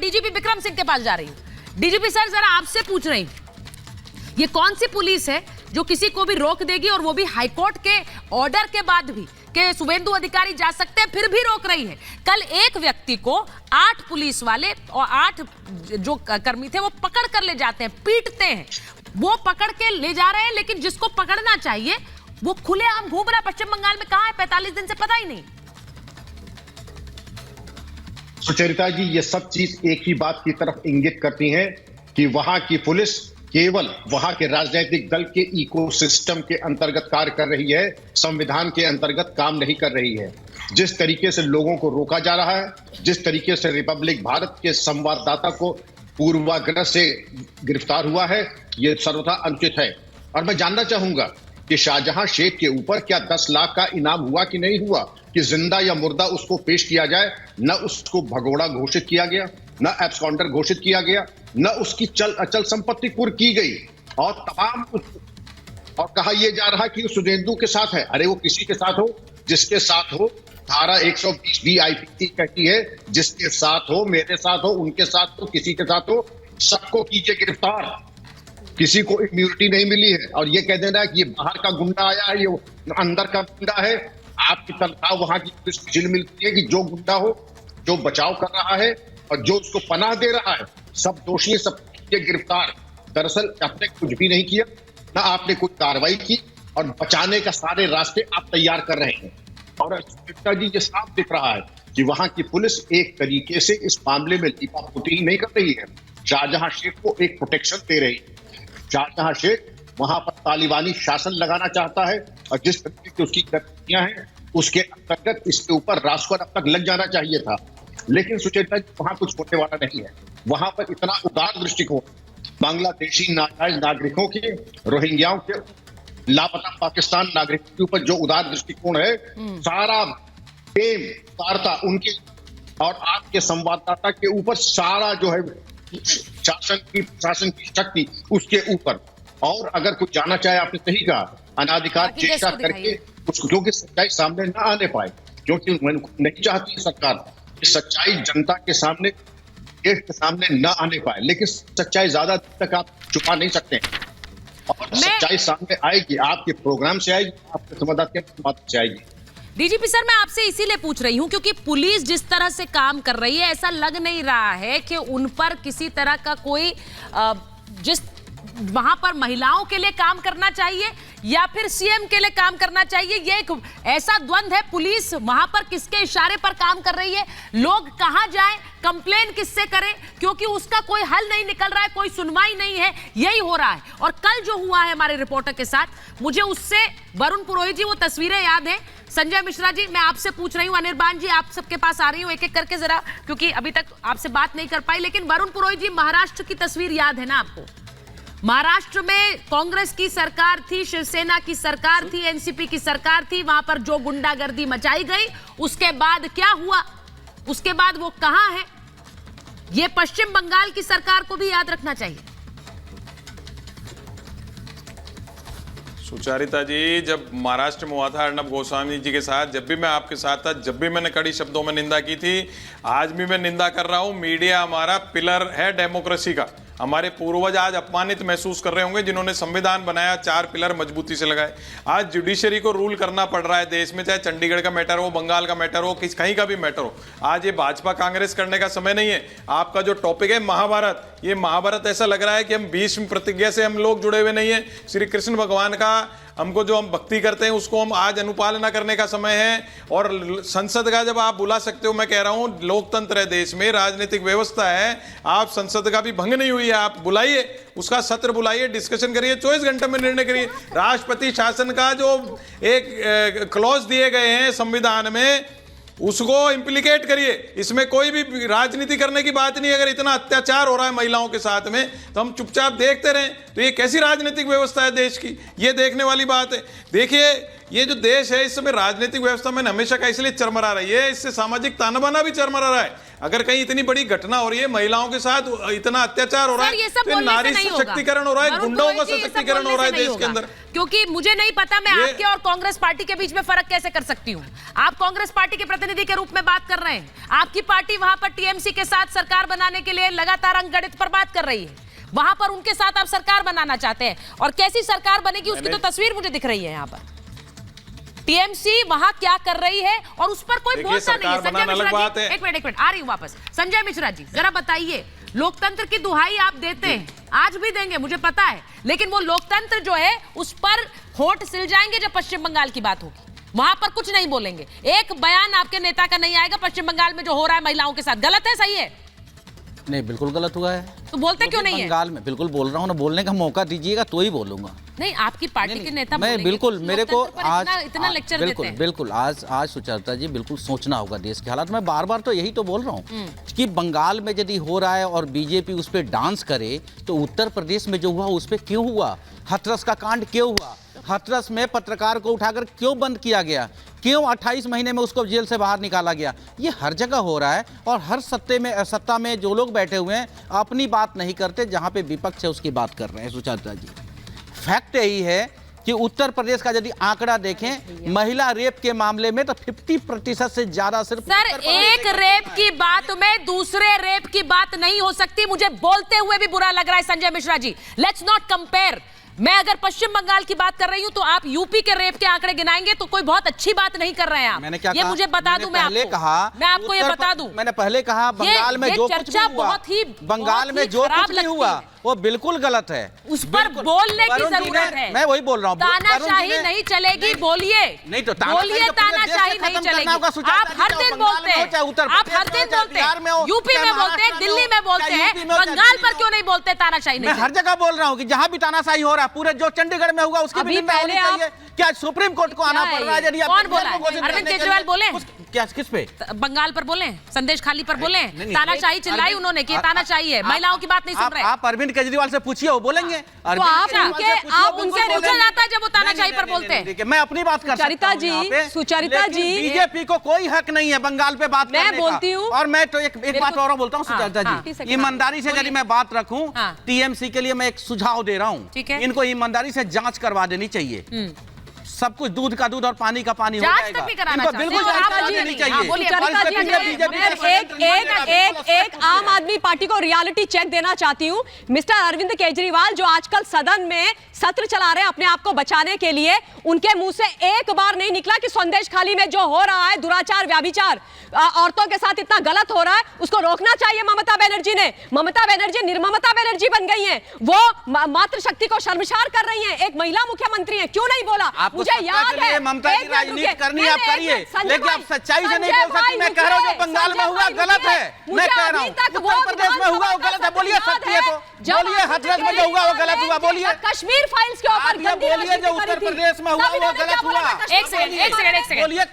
DGP Vikram Singh के पास जा रही हूं। डीजीपी सर, जरा आपसे पूछ रही हूं, ये कौन सी पुलिस है जो किसी को भी रोक देगी, और वो भी हाईकोर्ट के ऑर्डर के बाद भी कि शुभेंदु अधिकारी जा सकते हैं, फिर भी रोक रही है। कल एक व्यक्ति को 8 पुलिस वाले और 8 जो कर्मी थे वो पकड़ कर ले जाते हैं, पीटते हैं, वो पकड़ के ले जा रहे हैं, लेकिन जिसको पकड़ना चाहिए वो खुलेआम घूम रहा है। पश्चिम बंगाल में कहां है? 45 दिन से पता ही नहीं। सुचरिता जी, ये सब चीज एक ही बात की तरफ इंगित करती है कि वहां की पुलिस केवल वहां के राजनीतिक दल के इकोसिस्टम के अंतर्गत कार्य कर रही है, संविधान के अंतर्गत काम नहीं कर रही है। जिस तरीके से लोगों को रोका जा रहा है, जिस तरीके से रिपब्लिक भारत के संवाददाता को पूर्वाग्रह से गिरफ्तार हुआ है, ये सर्वथा अनुचित है। और मैं जानना चाहूंगा कि शाहजहां शेख के ऊपर क्या 10 लाख का इनाम हुआ कि नहीं हुआ, कि जिंदा या मुर्दा उसको पेश किया जाए। न उसको भगोड़ा घोषित किया गया, न एब्सकॉन्डर घोषित किया गया, न उसकी चल अचल संपत्ति कुर्क की गई, और तमाम और कहा यह जा रहा कि शुभेंदु के साथ है। अरे वो किसी के साथ हो, जिसके साथ हो। धारा 120 BIPC कहती है जिसके साथ हो, मेरे साथ हो, उनके साथ हो, किसी के साथ हो, सबको कीजिए गिरफ्तार। किसी को इम्यूनिटी नहीं मिली है। और ये कह देना कि ये बाहर का गुंडा आया है, ये अंदर का गुंडा है। आपकी तनख्वाह वहां की पुलिस को जिल मिलती है कि जो गुंडा हो, जो बचाव कर रहा है और जो उसको पनाह दे रहा है, सब दोषी, सब गिरफ्तार। दरअसल आपने कुछ भी नहीं किया, ना आपने कुछ कार्रवाई की, और बचाने का सारे रास्ते आप तैयार कर रहे हैं। और गुप्ता जी, ये साफ दिख रहा है कि वहां की पुलिस एक तरीके से इस मामले में लीपापोती ही नहीं कर रही है, शाहजहां शेख को एक प्रोटेक्शन दे रही है। शाहजहां शेख वहां पर तालिबानी शासन लगाना चाहता है, और जिस तरीके की उसकी गतिविधियां हैं उसके अंतर्गत इसके ऊपर राजकोट अब तक लग जाना चाहिए था। लेकिन सुचेता जी, वहां कुछ होने वाला नहीं है। वहां पर इतना उदार दृष्टिकोण बांग्लादेशी नाजायज नागरिकों के, रोहिंग्याओं के, लापता पाकिस्तान नागरिकों के ऊपर जो उदार दृष्टिकोण है, सारा प्रेम उदारता उनके और आपके संवाददाता के ऊपर सारा जो है शासन की शक्ति उसके ऊपर। और अगर कुछ जाना चाहे, आपने सही कहा, अनाधिकार चेष्टा करके उसको, क्योंकि सच्चाई सामने ना आने पाए, क्योंकि नहीं चाहती सरकार कि सच्चाई जनता के सामने, देश के सामने ना आने पाए। लेकिन सच्चाई ज्यादा तक आप छुपा नहीं सकते, और सच्चाई सामने आएगी, आपके प्रोग्राम से आएगी, आपके संवाददाता से आएगी। डीजीपी सर, मैं आपसे इसीलिए पूछ रही हूं क्योंकि पुलिस जिस तरह से काम कर रही है, ऐसा लग नहीं रहा है कि उन पर किसी तरह का कोई जिस वहां पर महिलाओं के लिए काम करना चाहिए या फिर सीएम के लिए काम करना चाहिए, ये एक ऐसा द्वंद है। पुलिस वहां पर किसके इशारे पर काम कर रही है, लोग कहां जाएं, कंप्लेन किससे करें, क्योंकि उसका कोई हल नहीं निकल रहा है, कोई सुनवाई नहीं है, यही हो रहा है। और कल जो हुआ है हमारे रिपोर्टर के साथ, मुझे उससे वरुण पुरोहित जी वो तस्वीरें याद है। संजय मिश्रा जी, मैं आपसे पूछ रही हूँ, अनिर्बान जी आप सबके पास आ रही हूँ एक एक करके जरा, क्योंकि अभी तक आपसे बात नहीं कर पाई। लेकिन वरुण पुरोहित जी, महाराष्ट्र की तस्वीर याद है ना आपको? महाराष्ट्र में कांग्रेस की सरकार थी, शिवसेना की सरकार थी, एनसीपी की सरकार थी। वहां पर जो गुंडागर्दी मचाई गई, उसके बाद क्या हुआ, उसके बाद वो कहां है, ये पश्चिम बंगाल की सरकार को भी याद रखना चाहिए। सुचारिता जी, जब महाराष्ट्र में हुआ था अर्नब गोस्वामी जी के साथ, जब भी मैं आपके साथ था, जब भी मैंने कड़ी शब्दों में निंदा की थी, आज भी मैं निंदा कर रहा हूं। मीडिया हमारा पिलर है डेमोक्रेसी का। हमारे पूर्वज आज अपमानित महसूस कर रहे होंगे, जिन्होंने संविधान बनाया, 4 पिलर मजबूती से लगाए। आज जुडिशरी को रूल करना पड़ रहा है देश में, चाहे चंडीगढ़ का मैटर हो, बंगाल का मैटर हो, कहीं का भी मैटर हो। आज ये भाजपा कांग्रेस करने का समय नहीं है। आपका जो टॉपिक है महाभारत, ये महाभारत ऐसा लग रहा है कि हम भीष्म प्रतिज्ञा से हम लोग जुड़े हुए नहीं है। श्री कृष्ण भगवान का हमको जो हम भक्ति करते हैं उसको हम आज अनुपालना करने का समय है। और संसद का जब आप बुला सकते हो, मैं कह रहा हूं लोकतंत्र है देश में, राजनीतिक व्यवस्था है, आप संसद का भी भंग नहीं हुई है, आप बुलाइए, उसका सत्र बुलाइए, डिस्कशन करिए, 24 घंटे में निर्णय करिए। राष्ट्रपति शासन का जो एक क्लॉज दिए गए हैं संविधान में, उसको इंप्लीकेट करिए। इसमें कोई भी राजनीति करने की बात नहीं। अगर इतना अत्याचार हो रहा है महिलाओं के साथ में, तो हम चुपचाप देखते रहें, तो ये कैसी राजनीतिक व्यवस्था है देश की, ये देखने वाली बात है। देखिए, ये जो देश है, इस समय राजनीतिक व्यवस्था में हमेशा का इसलिए चरमरा रही है, इससे सामाजिक तानाबाना भी चरमरा रहा है। अगर कहीं इतनी बड़ी घटना हो रही है, महिलाओं के साथ इतना अत्याचार हो रहा सर, ये है, सब फिर बोलने से नारी नहीं होगा। सशक्तिकरण हो रहा है, वरुण गुंडों का गोयल जी, ये सब सशक्तिकरण हो रहा है बोलने से देश के नहीं अंदर। होगा। क्योंकि मुझे नहीं पता मैं आपके और कांग्रेस पार्टी के बीच में फर्क कैसे कर सकती हूँ। आप कांग्रेस पार्टी के प्रतिनिधि के रूप में बात कर रहे हैं, आपकी पार्टी वहां पर टीएमसी के साथ सरकार बनाने के लिए लगातार अंकगणित पर बात कर रही है, वहां पर उनके साथ आप सरकार बनाना चाहते हैं, और कैसी सरकार बनेगी उसकी तो तस्वीर मुझे दिख रही है। यहाँ पर टीएमसी वहां क्या कर रही है और उस पर कोई बोलता नहीं है। संजय मिश्रा जी, एक मिनट आ रही हूं वापस। संजय मिश्रा जी, जरा बताइए, लोकतंत्र की दुहाई आप देते हैं, आज भी देंगे मुझे पता है, लेकिन वो लोकतंत्र जो है उस पर होठ सिल जाएंगे जब पश्चिम बंगाल की बात होगी, वहां पर कुछ नहीं बोलेंगे। एक बयान आपके नेता का नहीं आएगा पश्चिम बंगाल में जो हो रहा है महिलाओं के साथ। गलत है, सही है? नहीं, बिल्कुल गलत हुआ है। तो बोलते क्यों नहीं है? बंगाल में बिल्कुल बोल रहा हूँ ना, बोलने का मौका दीजिएगा तो ही बोलूंगा। नहीं, आपकी पार्टी के नेता मैं बोलेंगे, बिल्कुल, तो मेरे को लोकतंत्र पर आज इतना लेक्चर बिल्कुल देते हैं। बिल्कुल आज सुचरिता जी बिल्कुल सोचना होगा देश के हालात। मैं बार बार तो यही तो बोल रहा हूँ कि बंगाल में यदि हो रहा है और बीजेपी उस पर डांस करे, तो उत्तर प्रदेश में जो हुआ उस पर क्यों हुआ? हाथरस का कांड क्यों हुआ? हाथरस में पत्रकार को उठाकर क्यों बंद किया गया? क्यों 28 महीने में उसको जेल से बाहर निकाला गया? ये हर जगह हो रहा है, और हर सत्ता में जो लोग बैठे हुए हैं अपनी बात नहीं करते, जहां पे विपक्ष है उसकी बात कर रहे हैं। सुचरिता जी, फैक्ट यही है कि उत्तर प्रदेश का यदि आंकड़ा देखें महिला रेप के मामले में, तो 50% से ज्यादा सिर्फ सर, एक रेप की बात में दूसरे रेप की बात नहीं हो सकती। मुझे बोलते हुए भी बुरा लग रहा है Sanjay Mishra ji. Let's not compare. मैं अगर पश्चिम बंगाल की बात कर रही हूं तो आप यूपी के रेप के आंकड़े गिनाएंगे तो कोई बहुत अच्छी बात नहीं कर रहे हैं आप। मैंने क्या ये कहा? मुझे बता दूं, मैं आपको ये बता दूं। मैंने पहले कहा बंगाल में जो कुछ भी हुआ, बंगाल में जो कुछ भी हुआ वो बिल्कुल गलत है। उस पर बोलने की जरूरत है। मैं वही बोल रहा हूँ, तानाशाही नहीं चलेगी, बोलिए। नहीं तो बोलिए, तानाशाही नहीं चलेगी। आप हर दिन बोलते हैं, आप हर दिन बोलते हैं, यूपी में बोलते हैं, दिल्ली में बोलते हैं, बंगाल पर क्यों नहीं बोलते तानाशाही नहीं? मैं हर जगह बोल रहा हूँ कि जहां भी तानाशाही हो रहा है, पूरे जो चंडीगढ़ में हुआ उसकी भी निंदा होनी चाहिए। क्या सुप्रीम कोर्ट को आना पड़ रहा है? कौन बोला? अरविंद केजरीवाल बोले? क्या, किस पे? बंगाल पर बोले, संदेश खाली पर बोले, तानाशाही चिल्लाई उन्होंने कि तानाशाही है, महिलाओं की बात नहीं सुन रहे। आप अरविंद केजरीवाल से पूछिए, वो बोलेंगे। तो आप उनसे रुझान आता है जब वो तानाशाही पर बोलते हैं। मैं अपनी बात कर सकता हूं। सुचरिता जी, बीजेपी को कोई हक नहीं है बंगाल पे बात करने का। मैं बोलती हूँ, और मैं तो एक बात और बोलता हूँ सुचरिता जी, ईमानदारी से यदि मैं बात रखूं, टीएमसी के लिए मैं एक सुझाव दे रहा हूं, इनको ईमानदारी से जांच करवा देनी चाहिए। सब कुछ दूध का दूध और पानी का पानी हो जाएगा। इनको बिल्कुल जानकारी देनी चाहिए। एक आम आदमी पार्टी को रियलिटी चेक देना चाहती हूँ। मिस्टर अरविंद केजरीवाल जो आजकल सदन में सत्र चला रहे हैं अपने आप को बचाने के लिए, उनके मुंह से एक बार नहीं निकला कि संदेश खाली में जो हो रहा है दुराचार, व्याभिचार, औरतों के साथ इतना गलत हो रहा है, उसको रोकना चाहिए ममता बनर्जी ने। ममता बनर्जी निर्ममता बनर्जी बन गई हैं, वो मातृशक्ति को शर्मसार कर रही हैं, एक महिला मुख्यमंत्री हैं, क्यों नहीं बोला? मुझे याद है ममता की राजनीति करनी आप करिए, लेकिन आप सच्चाई से नहीं बोल सकते। मैं कह रहा हूं जो बंगाल में हुआ गलत है, मैं कह रहा हूं उत्तर प्रदेश में हुआ वो गलत है। बोलिए सत्य है तो बोलिए, हाथरस में जो हुआ वो गलत हुआ बोलिए। कश्मीर फाइल्स के ऊपर बोलिए जो उत्तर प्रदेश में हुआ वो गलत हुआ। एक सेकंड बोलिए।